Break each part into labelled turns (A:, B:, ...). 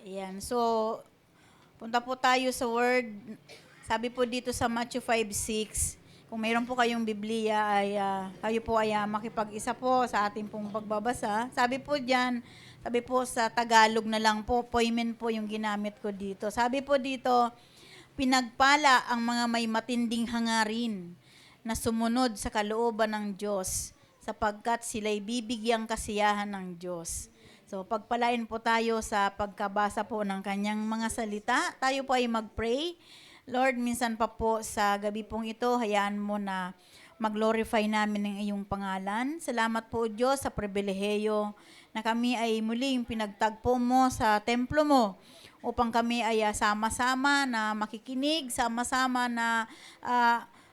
A: Ayan. So, punta po tayo sa word. Sabi po dito sa Matthew 5:6, kung mayroon po kayong Biblia ay kayo po ay makipag-isa po sa ating pong pagbabasa. Sabi po sa Tagalog na lang po, poimen po yung ginamit ko dito. Sabi po dito, pinagpala ang mga may matinding hangarin na sumunod sa kalooban ng Diyos sapagkat sila'y bibigyang kasiyahan ng Diyos. So, pagpalain po tayo sa pagkabasa po ng kanyang mga salita. Tayo po ay mag-pray. Lord, minsan pa po sa gabi pong ito, hayaan mo na mag-glorify namin ng iyong pangalan. Salamat po, Diyos, sa pribileheyo na kami ay muling pinagtagpo mo sa templo mo upang kami ay sama-sama na makikinig, sama-sama na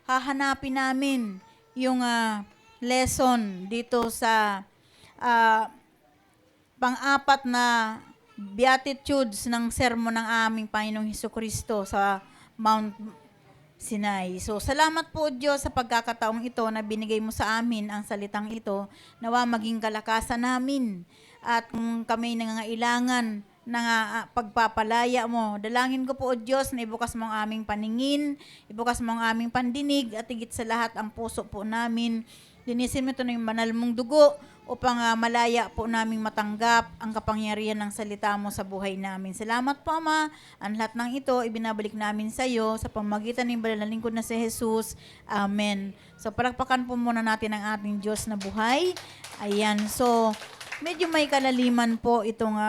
A: hahanapin namin yung lesson dito sa pang-apat na Beatitudes ng sermon ng aming Panginoong Hesukristo sa Mount Sinai. So, salamat po Diyos sa pagkakataong ito na binigay mo sa amin ang salitang ito. Nawa maging kalakasan namin. At kung kami nangangailangan ng pagpapalaya mo, dalangin ko po o Diyos na ibukas mo ang aming paningin, ibukas mo ang aming pandinig, at higit sa lahat ang puso po namin. Linisin mo ito ng banal mong dugo upang malaya po naming matanggap ang kapangyarihan ng salita mo sa buhay namin. Salamat po, Ama. Ang lahat ng ito, ibinabalik namin sa iyo sa pamamagitan ng banal na lingkod na si Jesus. Amen. So, palakpakan po muna natin ang ating Diyos na buhay. Ayan. So, medyo may kalaliman po itong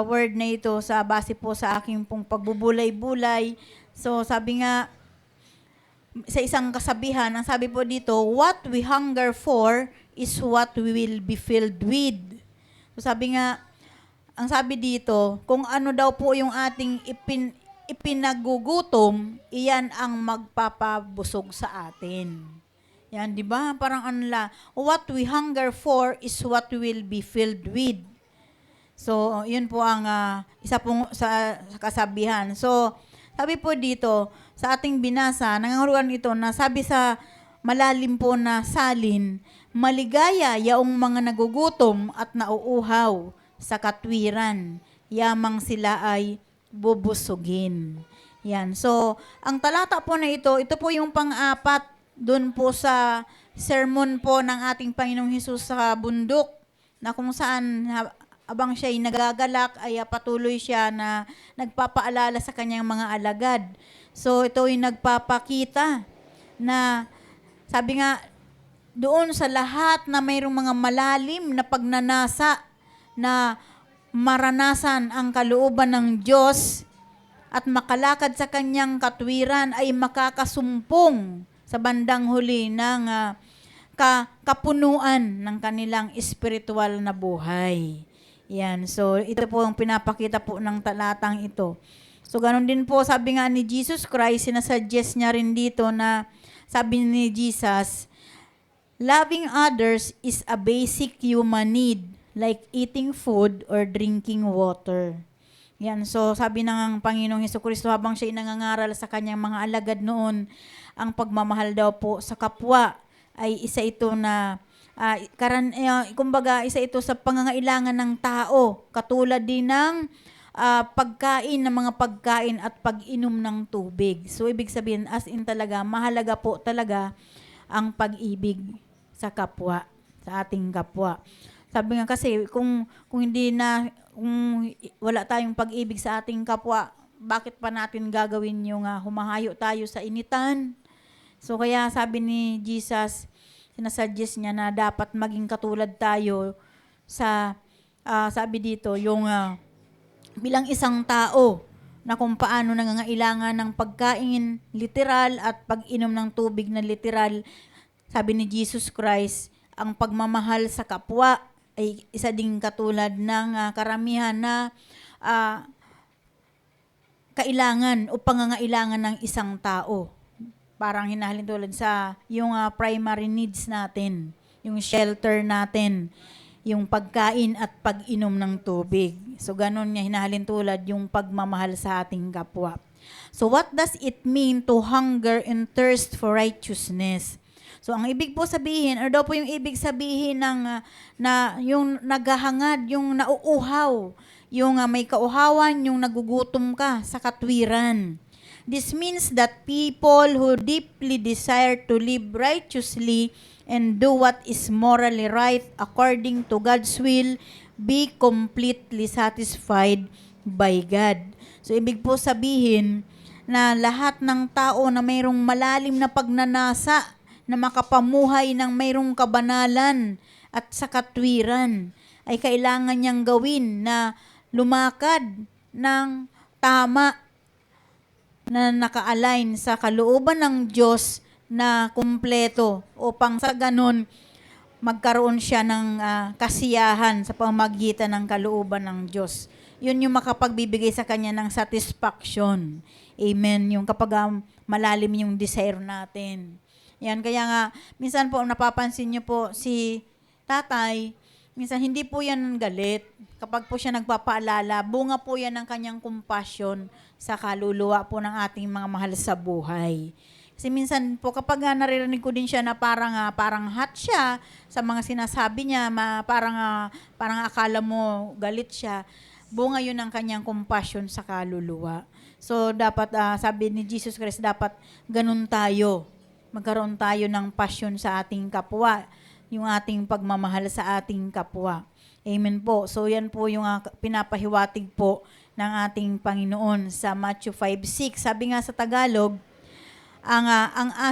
A: word na ito sa base po sa aking pong pagbubulay-bulay. So, sabi nga, sa isang kasabihan, ang sabi po dito, what we hunger for is what we will be filled with. So sabi nga, ang sabi dito, kung ano daw po yung ating ipinagugutom, iyan ang magpapabusog sa atin. Yan, di ba? Parang what we hunger for is what we will be filled with. So, yun po ang isa pong sa kasabihan. So, sabi po dito, sa ating binasa, nangangaruan ito na sabi sa malalim po na salin, maligaya yaong mga nagugutom at nauuhaw sa katwiran, yamang sila ay bubusugin. Yan. So, ang talata po na ito po yung pang-apat doon po sa sermon po ng ating Panginoong Hesus sa bundok, na kung saan abang siya'y nagagalak ay patuloy siya na nagpapaalala sa kanyang mga alagad. So ito ay nagpapakita na sabi nga doon sa lahat na mayroong mga malalim na pagnanasa na maranasan ang kalooban ng Diyos at makalakad sa kanyang katwiran ay makakasumpong sa bandang huli ng kapunuan ng kanilang espiritual na buhay. Yan. So, ito po ang pinapakita po ng talatang ito. So, ganun din po, sabi nga ni Jesus Christ, sinasuggest niya rin dito na, sabi ni Jesus, loving others is a basic human need, like eating food or drinking water. Yan. So, sabi ng Panginoong Hesukristo habang siya nangangaral sa kanyang mga alagad noon, ang pagmamahal daw po sa kapwa ay isa ito na kumbaga, isa ito sa pangangailangan ng tao, katulad din ng pagkain ng mga pagkain at pag-inom ng tubig. So, ibig sabihin, as in talaga, mahalaga po talaga ang pag-ibig sa kapwa, sa ating kapwa. Sabi nga kasi, kung wala tayong pag-ibig sa ating kapwa, bakit pa natin gagawin yung humahayo tayo sa initan? So, kaya sabi ni Jesus, sinasuggest niya na dapat maging katulad tayo sa, sabi dito, yung bilang isang tao na kung paano nangangailangan ng pagkain literal at pag-inom ng tubig na literal. Sabi ni Jesus Christ, ang pagmamahal sa kapwa ay isa ding katulad ng karamihan na kailangan o pangangailangan ng isang tao. Parang hinahalin tulad sa yung primary needs natin, yung shelter natin, yung pagkain at pag-inom ng tubig. So, ganun niya hinahalin tulad yung pagmamahal sa ating kapwa. So, what does it mean to hunger and thirst for righteousness? So, ang ibig po sabihin, or daw po yung ibig sabihin ng na yung naghahangad, yung nauuhaw, yung may kauhawan, yung nagugutom ka sa katwiran. This means that people who deeply desire to live righteously and do what is morally right according to God's will be completely satisfied by God. So, ibig po sabihin na lahat ng tao na mayroong malalim na pagnanasa na makapamuhay ng mayroong kabanalan at sa katwiran ay kailangan niyang gawin na lumakad ng tama na naka-align sa kalooban ng Diyos na kumpleto upang sa ganun magkaroon siya ng kasiyahan sa pamamagitan ng kalooban ng Diyos. Yun yung makapagbibigay sa kanya ng satisfaction. Amen. Yung kapag malalim yung desire natin. Yan, kaya nga, minsan po, napapansin niyo po, si tatay, minsan hindi po yan galit. Kapag po siya nagpapaalala, bunga po yan ng kanyang compassion sa kaluluwa po ng ating mga mahal sa buhay. Kasi minsan po, kapag naririnig ko din siya na parang hot siya sa mga sinasabi niya, parang akala mo galit siya, bunga yun ng kanyang compassion sa kaluluwa. So, dapat, sabi ni Jesus Christ, dapat ganun tayo. Magkaroon tayo ng passion sa ating kapwa, yung ating pagmamahal sa ating kapwa. Amen po. So, yan po yung pinapahiwatig po ng ating Panginoon sa Matthew 5:6. Sabi nga sa Tagalog,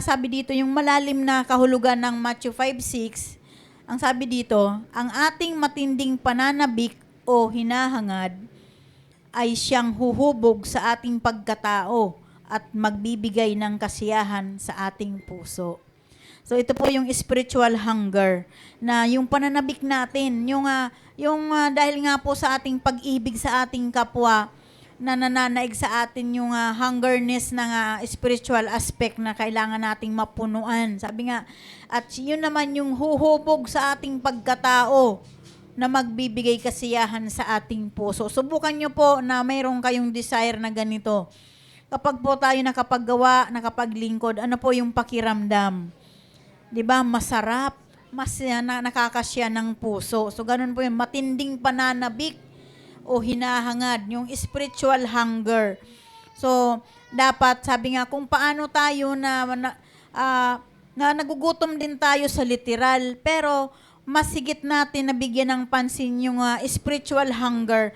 A: sabi dito, yung malalim na kahulugan ng Matthew 5:6, ang sabi dito, ang ating matinding pananabik o hinahangad ay siyang huhubog sa ating pagkatao at magbibigay ng kasiyahan sa ating puso. So ito po yung spiritual hunger na yung pananabik natin, yung dahil nga po sa ating pag-ibig sa ating kapwa, na nananaig sa atin yung hungerness ng spiritual aspect na kailangan nating mapunuan. Sabi nga, at yun naman yung huhubog sa ating pagkatao na magbibigay kasiyahan sa ating puso. Subukan nyo po na mayroon kayong desire na ganito. Kapag po tayo nakapaggawa, nakapaglingkod, ano po yung pakiramdam? 'Di ba? Masarap, nakakasya ng puso. So ganun po yung matinding pananabik o hinahangad, yung spiritual hunger. So dapat, sabi nga, kung paano tayo na nagugutom din tayo sa literal, pero mas higit natin na bigyan ng pansin yung spiritual hunger,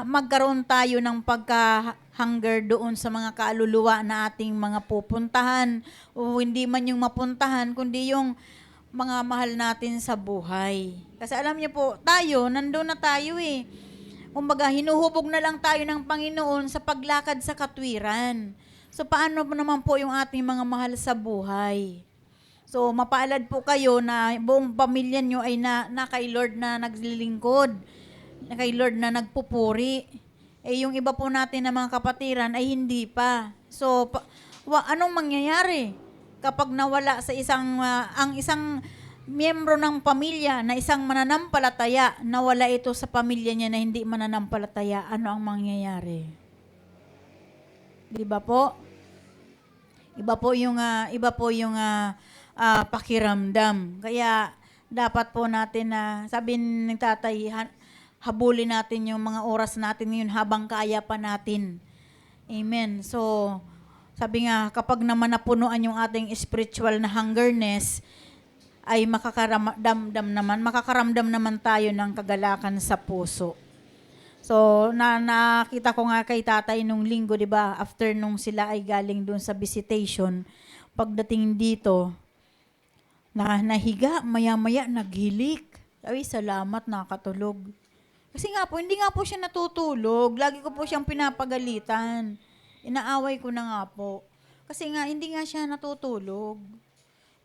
A: magkaroon tayo ng pagka-hunger doon sa mga kaluluwa na ating mga pupuntahan, o hindi man yung mapuntahan, kundi yung mga mahal natin sa buhay. Kasi alam niyo po, nandun na tayo eh. Kumbaga, hinuhubog na lang tayo ng Panginoon sa paglakad sa katwiran. So, paano naman po yung ating mga mahal sa buhay? So, mapaalad po kayo na buong pamilya nyo ay na kay Lord na naglilingkod, na kay Lord na nagpupuri. Yung iba po natin na mga kapatiran ay hindi pa. So, anong mangyayari kapag nawala sa ang isang miyembro ng pamilya na isang mananampalataya, nawala ito sa pamilya niya na hindi mananampalataya, ano ang mangyayari? Di ba po? Iba po yung pakiramdam. Kaya dapat po natin sabi ng tatay, habulin natin yung mga oras natin ngayon habang kaya pa natin. Amen. So, sabi nga, kapag naman napunuan yung ating spiritual na hungerness, ay makakaramdam naman tayo ng kagalakan sa puso. So, nakita ko nga kay tatay nung linggo, di ba, after nung sila ay galing dun sa visitation, pagdating dito, nahiga, maya-maya, naghilik. Ay, salamat, nakatulog. Kasi nga po, hindi nga po siya natutulog. Lagi ko po siyang pinapagalitan. Inaaway ko na nga po. Kasi nga, hindi nga siya natutulog.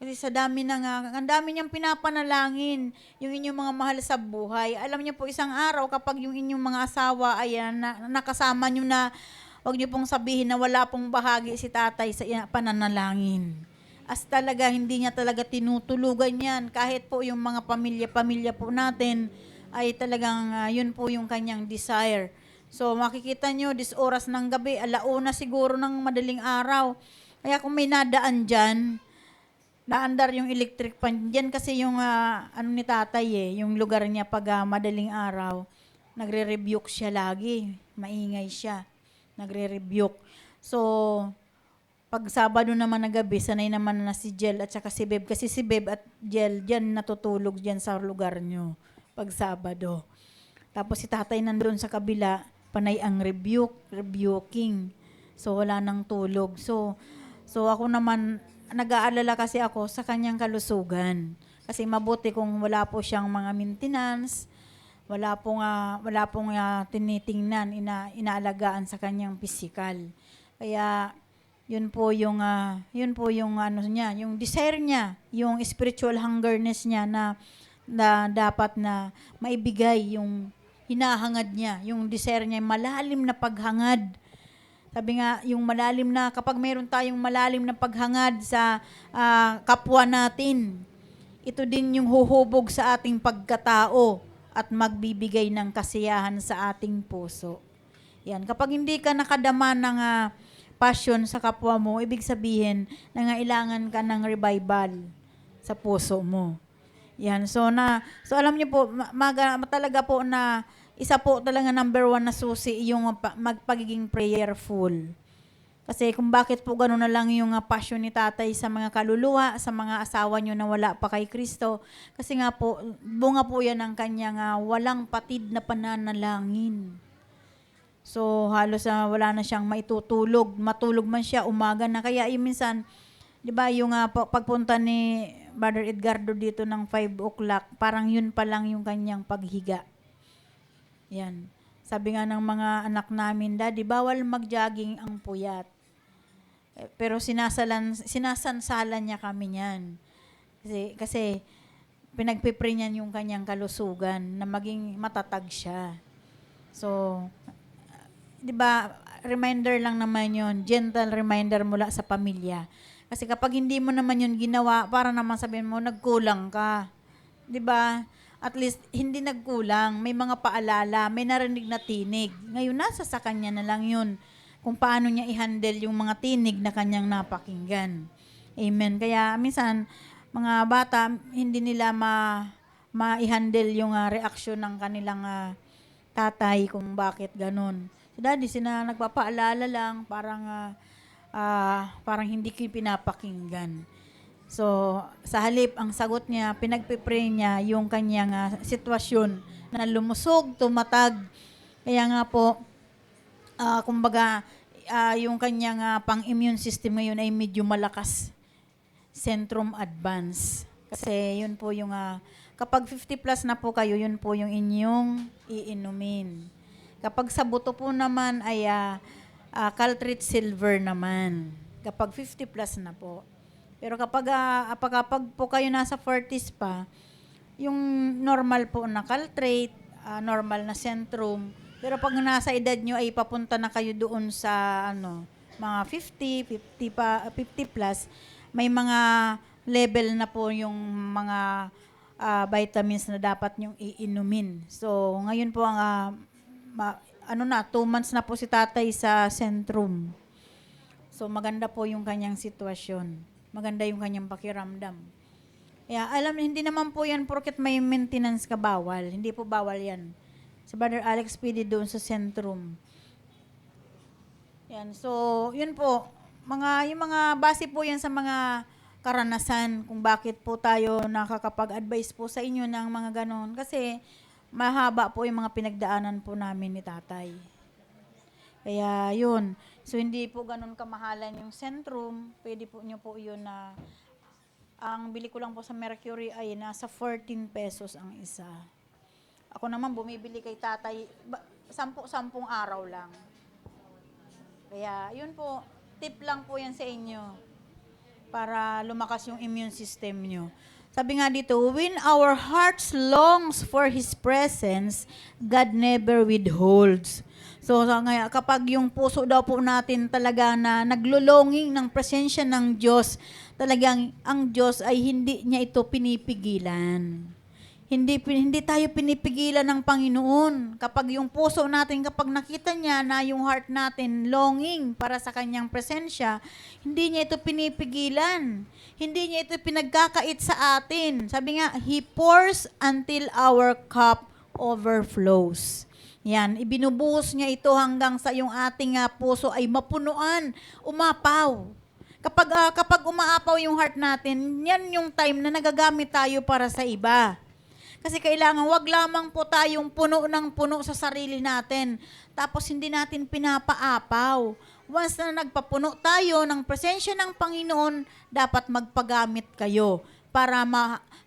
A: Kasi sa dami ang dami niyang pinapanalangin, yung inyong mga mahal sa buhay. Alam niyo po, isang araw, kapag yung inyong mga asawa, ayan, nakasama niyo na, huwag niyo pong sabihin na wala pong bahagi si tatay sa pananalangin. As talaga, hindi niya talaga tinutulugan yan. Kahit po yung mga pamilya po natin, ay talagang yun po yung kanyang desire. So makikita nyo, oras ng gabi, 1:00 siguro ng madaling araw. Kaya kung may nadaan dyan, naandar yung electric pan. Dyan kasi yung ni tatay yung lugar niya pag madaling araw. nagre-rebuke siya lagi. Maingay siya. Nagre-rebuke. So, pag Sabado naman na gabi, sanay naman na si Jel at saka si Beb. Kasi si Beb at Jel, dyan natutulog dyan sa lugar nyo. Pag Sabado. Tapos si tatay nandun sa kabila, panay ang rebuking. So, wala nang tulog. So ako naman, nag-aalala kasi ako sa kanyang kalusugan. Kasi mabuti kung wala po siyang mga maintenance, wala pong tinitingnan, inaalagaan sa kanyang physical. Kaya yun po yung ano niya, yung desire niya, yung spiritual hungerness niya na dapat na maibigay yung hinahangad niya, yung desire niya, malalim na paghangad. Sabi nga, yung malalim na, kapag mayroon tayong malalim na paghangad sa kapwa natin, ito din yung huhubog sa ating pagkatao at magbibigay ng kasiyahan sa ating puso. Yan. Kapag hindi ka nakadama ng passion sa kapwa mo, ibig sabihin, nangailangan ka ng revival sa puso mo. Yan. So alam niyo po, talaga po na isa po talaga number 1 na susi yung magpagiging prayerful. Kasi kung bakit po gano'n na lang yung passion ni tatay sa mga kaluluwa, sa mga asawa nyo na wala pa kay Kristo. Kasi nga po, bunga po yan ng kanyang walang patid na pananalangin. So halos wala na siyang maitutulog. Matulog man siya, umaga na. Kaya minsan, di ba yung pagpunta ni Brother Edgardo dito ng 5 o'clock, parang yun pa lang yung kanyang paghiga. Yan. Sabi nga ng mga anak namin, Daddy, bawal mag-jogging ang puyat. Pero sinasansalan niya kami niyan. Kasi pinagpipray niyan yung kanyang kalusugan na maging matatag siya. So, di ba, reminder lang naman yun, gentle reminder mula sa pamilya. Kasi kapag hindi mo naman yun ginawa, para naman sabihin mo, nagkulang ka. Di ba? At least, hindi nagkulang. May mga paalala, may narinig na tinig. Ngayon, nasa sa kanya na lang yun. Kung paano niya i-handle yung mga tinig na kanyang napakinggan. Amen. Kaya, minsan, mga bata, hindi nila ma-i-handle yung reaksyon ng kanilang tatay kung bakit ganun. So, Daddy, nagpapaalala lang, parang hindi ko pinapakinggan. So, sa halip, ang sagot niya, pinagpipray niya yung kanyang sitwasyon na lumusog, tumatag. Kaya nga po, kumbaga, yung kanyang pang-immune system ngayon ay medyo malakas. Centrum advance. Kasi yun po yung, kapag 50 plus na po kayo, yun po yung inyong iinumin. Kapag sa buto po naman ay Caltrate Silver naman. Kapag 50 plus na po. Pero kapag po kayo nasa 40s pa, yung normal po na Caltrate, normal na Centrum. Pero pag nasa edad nyo ay papunta na kayo doon sa mga 50 plus, may mga level na po yung mga vitamins na dapat nyong iinumin. So, ngayon po ang 2 months na po si tatay sa Centrum. So, maganda po yung kanyang sitwasyon. Maganda yung kanyang pakiramdam. Kaya hindi naman po yan porket may maintenance ka bawal. Hindi po bawal yan. Si Brother Alex PD doon sa Centrum. Yan. So, yun po. Yung mga base po yan sa mga karanasan kung bakit po tayo nakakapag-advise po sa inyo ng mga ganon. Kasi mahaba po yung mga pinagdaanan po namin ni tatay. Kaya yun. So, hindi po ganun kamahalan yung Centrum. Pwede po nyo po yun na ang bili ko lang po sa Mercury ay nasa 14 pesos ang isa. Ako naman bumibili kay tatay 10 araw lang. Kaya yun po, tip lang po yan sa inyo para lumakas yung immune system nyo. Sabi nga dito, when our hearts longs for His presence, God never withholds. So kapag yung puso daw po natin talaga na naglulonging ng presensya ng Diyos, talagang ang Diyos ay hindi niya ito pinipigilan. Hindi tayo pinipigilan ng Panginoon. Kapag yung puso natin, kapag nakita niya na yung heart natin longing para sa kanyang presensya, hindi niya ito pinipigilan. Hindi niya ito pinagkakait sa atin. Sabi nga, He pours until our cup overflows. Yan, ibinubuhos niya ito hanggang sa yung ating puso ay mapunuan, umapaw. Kapag umaapaw yung heart natin, yan yung time na nagagamit tayo para sa iba. Kasi kailangan wag lamang po tayong puno ng puno sa sarili natin, tapos hindi natin pinapaapaw. Once na nagpapuno tayo ng presensya ng Panginoon, dapat magpagamit kayo para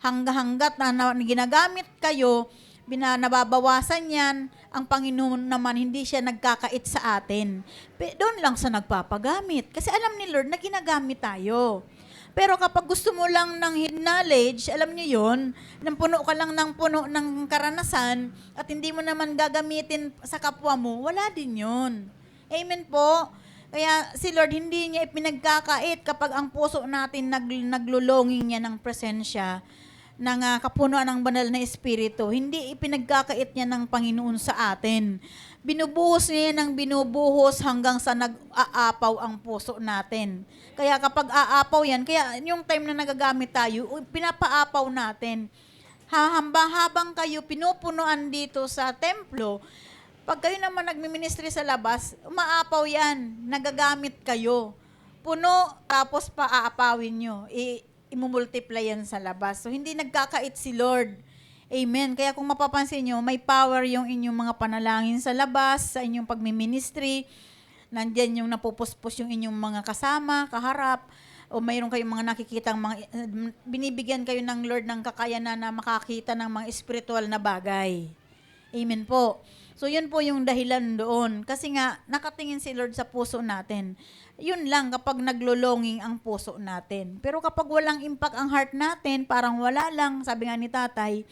A: hanggat na ginagamit kayo, nababawasan yan, ang Panginoon naman hindi siya nagkakait sa atin. Doon lang sa nagpapagamit. Kasi alam ni Lord na ginagamit tayo. Pero kapag gusto mo lang ng hidden knowledge, alam niyo yon, nang puno ka lang ng puno ng karanasan at hindi mo naman gagamitin sa kapwa mo, wala din yon. Amen po. Kaya si Lord hindi niya ipinagkakait kapag ang puso natin naglulonging niya ng presensya ng kapunuan ng banal na Espiritu. Hindi ipinagkakait niya ng Panginoon sa atin. Binubuhos niya ng binubuhos hanggang sa nag-aapaw ang puso natin. Kaya kapag aapaw yan, kaya yung time na nagagamit tayo, pinapaapaw natin. Habang kayo pinupunuan dito sa templo, pag kayo naman nagmi-ministry sa labas, umaapaw yan, nagagamit kayo. Puno, tapos paaapawin nyo. Imumultiply yan sa labas. So, hindi nagkakait si Lord. Amen. Kaya kung mapapansin nyo, may power yung inyong mga panalangin sa labas, sa inyong pagmi-ministry. Nandyan yung napupuspos yung inyong mga kasama, kaharap, o mayroon kayong mga nakikitang binibigyan kayo ng Lord ng kakayanan na makakita ng mga spiritual na bagay. Amen po. So, yun po yung dahilan doon. Kasi nga, nakatingin si Lord sa puso natin. Yun lang kapag naglulonging ang puso natin. Pero kapag walang impact ang heart natin, parang wala lang, sabi nga ni tatay,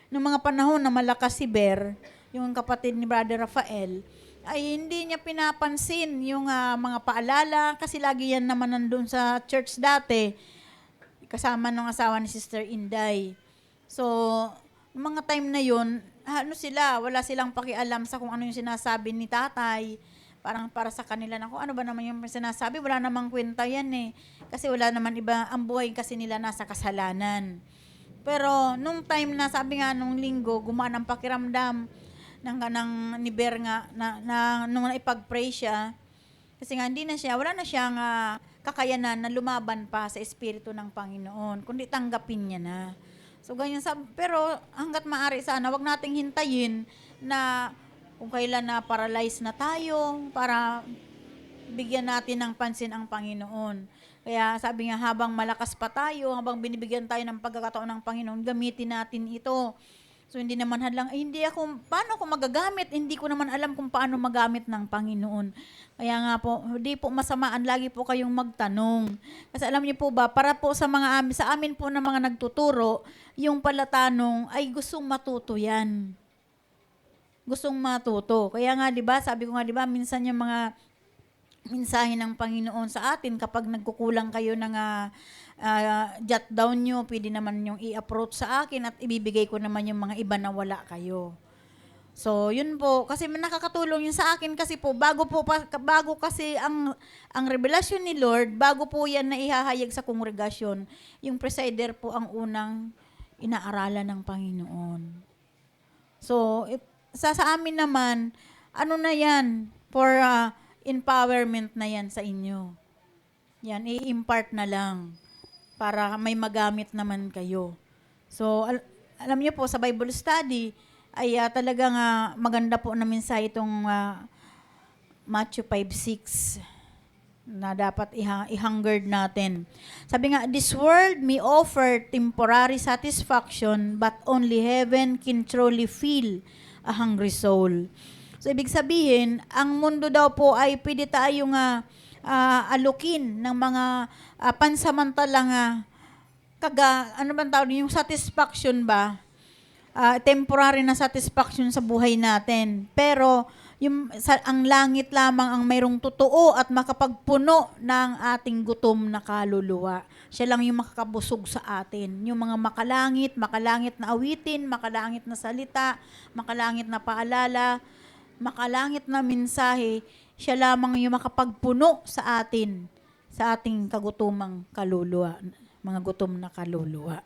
A: noong mga panahon na malakas si Ber, yung kapatid ni Brother Rafael, ay hindi niya pinapansin yung mga paalala, kasi lagi yan naman nandun sa church dati, kasama ng asawa ni Sister Inday. So, mga time na yun, wala silang pakialam sa kung ano yung sinasabi ni tatay. Parang para sa kanila na kung ano ba naman yung sinasabi, wala namang kwenta yan eh. Kasi wala naman iba, ang buhay kasi nila nasa kasalanan. Pero nung time na sabi nga nung linggo, gumaan ang pakiramdam ng ni Ber nga, nung naipag-pray siya, kasi nga wala na siyang kakayanan na lumaban pa sa Espiritu ng Panginoon, kundi tanggapin niya na. So ganyan pero hanggat maaari sana, wag nating hintayin na kung kailan na paralyze na tayo para bigyan natin ng pansin ang Panginoon. Kaya sabi nga, habang malakas pa tayo, habang binibigyan tayo ng pagkakataon ng Panginoon, gamitin natin ito. So hindi naman hadlang, paano ako magagamit? Hindi ko naman alam kung paano magamit ng Panginoon. Kaya nga po, hindi po masamaan, lagi po kayong magtanong. Kasi alam niyo po ba, para po sa amin po na mga nagtuturo, yung palatanong ay gustong matuto yan. Gustong matuto. Kaya nga, 'di ba? Sabi ko nga, 'di ba, minsan yung mga mensahe ng Panginoon sa atin kapag nagkukulang kayo ng jot down nyo, pwede naman yung i-approach sa akin at ibibigay ko naman yung mga iba na wala kayo. So, yun po, kasi nakakatulong yun sa akin kasi po bago kasi ang revelasyon ni Lord, bago po yan na ihahayag sa kongregasyon, yung presider po ang unang inaaralan ng Panginoon. So, sa amin naman, ano na yan, for empowerment na yan sa inyo. Yan, i-impart na lang para may magamit naman kayo. So, alam niyo po, sa Bible study, ay talagang maganda po na mensahe itong Matthew 5:6 na dapat i-hungered natin. Sabi nga, this world may offer temporary satisfaction, but only heaven can truly fill a hungry soul. So, ibig sabihin, ang mundo daw po ay pwede tayong alukin ng mga pansamantalang yung satisfaction ba? Temporary na satisfaction sa buhay natin. Pero, ang langit lamang ang mayroong totoo at makapagpuno ng ating gutom na kaluluwa. Siya lang yung makakabusog sa atin. Yung mga makalangit na awitin, makalangit na salita, makalangit na paalala, makalangit na mensahe, siya lamang yung makapagpuno sa atin, sa ating kagutumang kaluluwa, mga gutom na kaluluwa.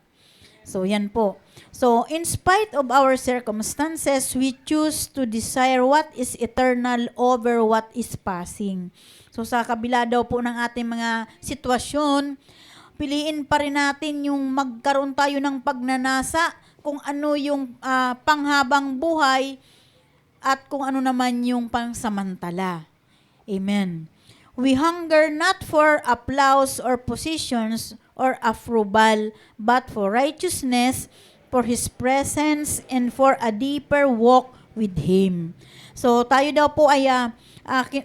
A: So, yan po. So, in spite of our circumstances, we choose to desire what is eternal over what is passing. So, sa kabila daw po ng ating mga sitwasyon, piliin pa rin natin yung magkaroon tayo ng pagnanasa kung ano yung panghabang buhay at kung ano naman yung pangsamantala. Amen. We hunger not for applause or positions or approval, but for righteousness, for His presence, and for a deeper walk with Him. So, tayo daw po ay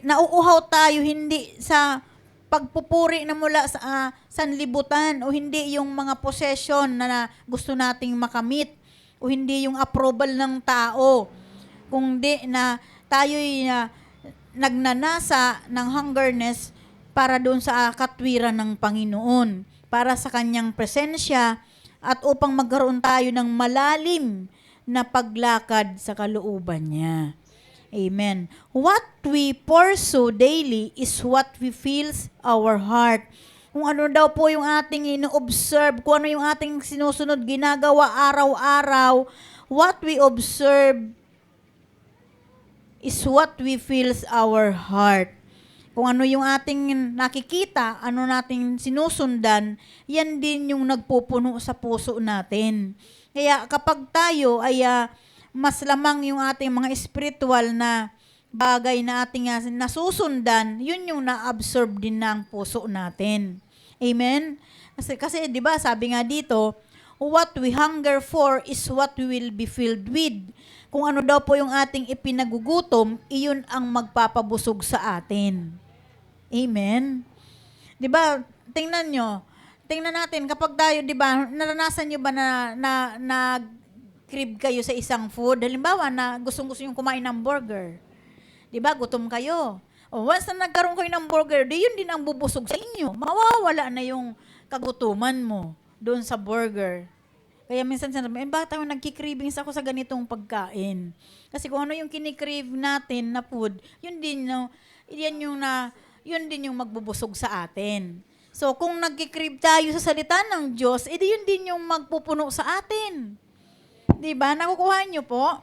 A: nauuhaw tayo hindi sa pagpupuri na mula sa sanlibutan o hindi yung mga possession na gusto nating makamit o hindi yung approval ng tao, kundi na tayo'y nagnanasa ng hungerness para doon sa katwiran ng Panginoon, para sa kanyang presensya at upang magkaroon tayo ng malalim na paglakad sa kalooban niya. Amen. What we pursue daily is what we feels our heart. Kung ano daw po yung ating ino-observe, kung ano yung ating sinusunod, ginagawa araw-araw, what we observe is what we feels our heart. Kung ano yung ating nakikita, ano nating sinusundan, yan din yung nagpupuno sa puso natin. Kaya kapag tayo ay mas lamang yung ating mga spiritual na bagay na ating nasusundan, yun yung na-absorb din ng puso natin. Amen? Kasi 'di ba, sabi nga dito, what we hunger for is what we will be filled with. Kung ano daw po yung ating ipinagugutom, iyon ang magpapabusog sa atin. Amen? 'Di ba? Tingnan natin kapag tayo, 'di ba, naranasan niyo ba na crave kayo sa isang food? Halimbawa na gustong-gusto yung kumain ng burger. 'Di ba? Gutom kayo. O once na nagkaroon kayo ng burger, di yun din ang bubusog sa inyo. Mawawala na yung kagutuman mo doon sa burger. Kaya minsan sinabi, bakit ako nagki-cravings ako sa ganitong pagkain? Kasi kung ano yung kinikrave natin na food, yun din yung magbubusog sa atin. So kung nagki-crave tayo sa salita ng Diyos, edi yun din yung magpupuno sa atin. 'Di ba? Nakukuha niyo po?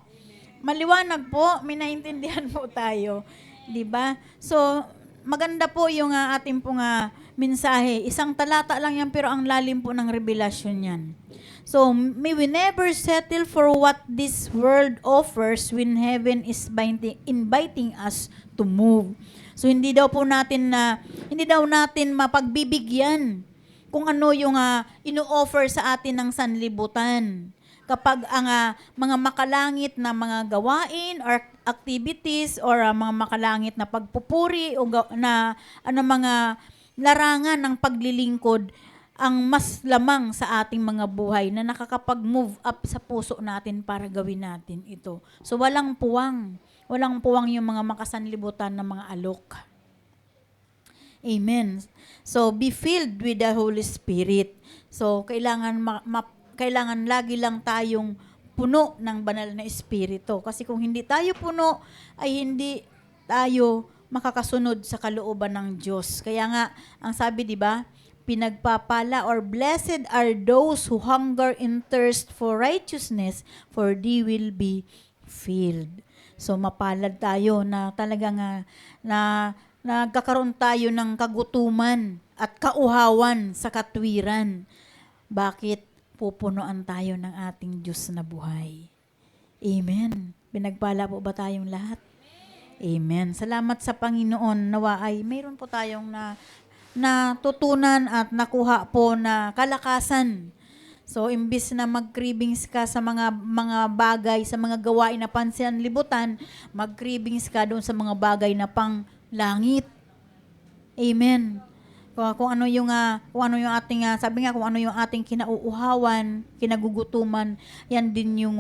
A: Maliwanag po, may naintindihan po tayo. 'Di ba? So maganda po yung ating pong mensahe. Isang talata lang yan pero ang lalim po ng revelasyon yan. So, may we never settle for what this world offers when heaven is inviting us to move. So, hindi daw natin mapagbibigyan kung ano yung ino-offer sa atin ng sanlibutan. Kapag ang mga makalangit na mga gawain or activities or mga makalangit na pagpupuri o mga larangan ng paglilingkod ang mas lamang sa ating mga buhay na nakakapag-move up sa puso natin para gawin natin ito. So walang puwang yung mga makasanlibutan ng mga alok. Amen. So be filled with the Holy Spirit. So kailangan lagi lang tayong puno ng banal na espiritu. Kasi kung hindi tayo puno, ay hindi tayo makakasunod sa kalooban ng Diyos. Kaya nga, ang sabi, di ba, pinagpapala or blessed are those who hunger and thirst for righteousness, for they will be filled. So, mapalad tayo na talagang nagkakaroon tayo ng kagutuman at kauhawan sa katwiran. Bakit? Pupunuan tayo ng ating Diyos na buhay. Amen. Pinagpala po ba tayong lahat? Amen. Salamat sa Panginoon. Nawa ay mayroon po tayong natutunan at nakuha po na kalakasan. So, imbis na mag-cravings ka sa mga bagay, sa mga gawain na pansanlibutan, mag-cravings ka doon sa mga bagay na pang langit. Amen. Kung ano yung ating sabi nga kung ano yung ating kinauuhawan, kinagugutuman, yan din yung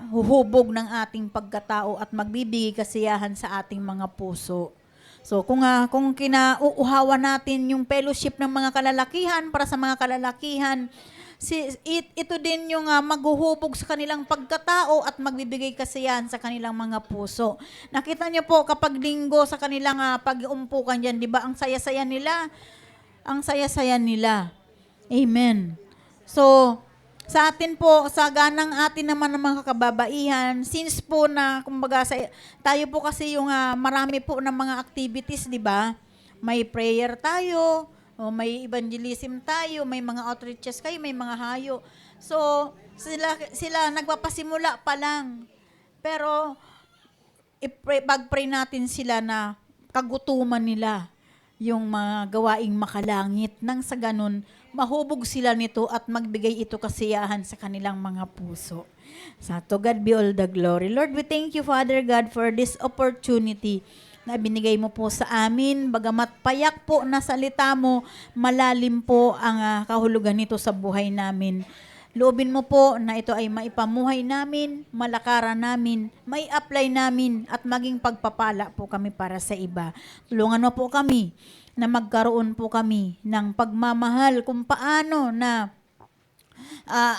A: huhubog ng ating pagkatao at magbibigay kasiyahan sa ating mga puso. So kung kinauuhawan natin yung fellowship ng mga kalalakihan para sa mga kalalakihan, ito din yung maghuhubog sa kanilang pagkatao at magbibigay kasiyahan sa kanilang mga puso. Nakita niyo po kapag linggo sa kanilang pag-uumpukan diyan, 'di ba? Ang saya-saya nila. Ang saya-saya nila. Amen. So, sa atin po, sa ganang atin naman ng mga kababaihan, since po na, kumbaga, tayo po kasi yung marami po ng mga activities, di ba? May prayer tayo, o may evangelism tayo, may mga outreaches kayo, may mga hayo. So, sila nagpapasimula pa lang. Pero, pag-pray natin sila na kagutuman nila yung mga gawaing makalangit. Nang sa ganun, mahubog sila nito at magbigay ito kasiyahan sa kanilang mga puso. To God be all the glory. Lord, we thank you, Father God, for this opportunity na binigay mo po sa amin. Bagamat payak po na salita mo, malalim po ang kahulugan nito sa buhay namin. Loobin mo po na ito ay maipamuhay namin, malakaran namin, may apply namin at maging pagpapala po kami para sa iba. Tulungan mo po kami na magkaroon po kami ng pagmamahal kung paano na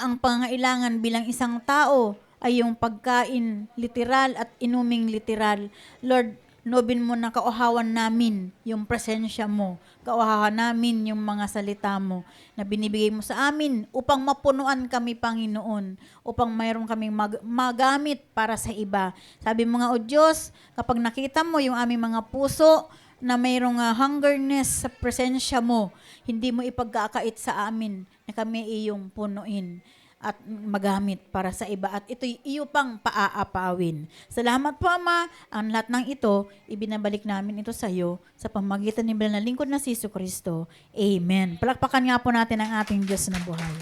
A: ang pangailangan bilang isang tao ay yung pagkain literal at inuming literal. Lord, nobin mo na kauhawan namin yung presensya mo. Kauhawan namin yung mga salita mo na binibigay mo sa amin upang mapunuan kami, Panginoon. Upang mayroon kaming magamit para sa iba. Sabi mo nga, O Diyos, kapag nakita mo yung aming mga puso na mayroong hungerness sa presensya mo, hindi mo ipagkakait sa amin na kami iyong punuin at magamit para sa iba. At ito'y iyo pang paaapawin. Salamat po, Ama. Ang lahat ng ito, ibinabalik namin ito sa iyo sa pamamagitan ni Banal na Lingkod na si Jesucristo. Amen. Palakpakan nga po natin ang ating Diyos na buhay.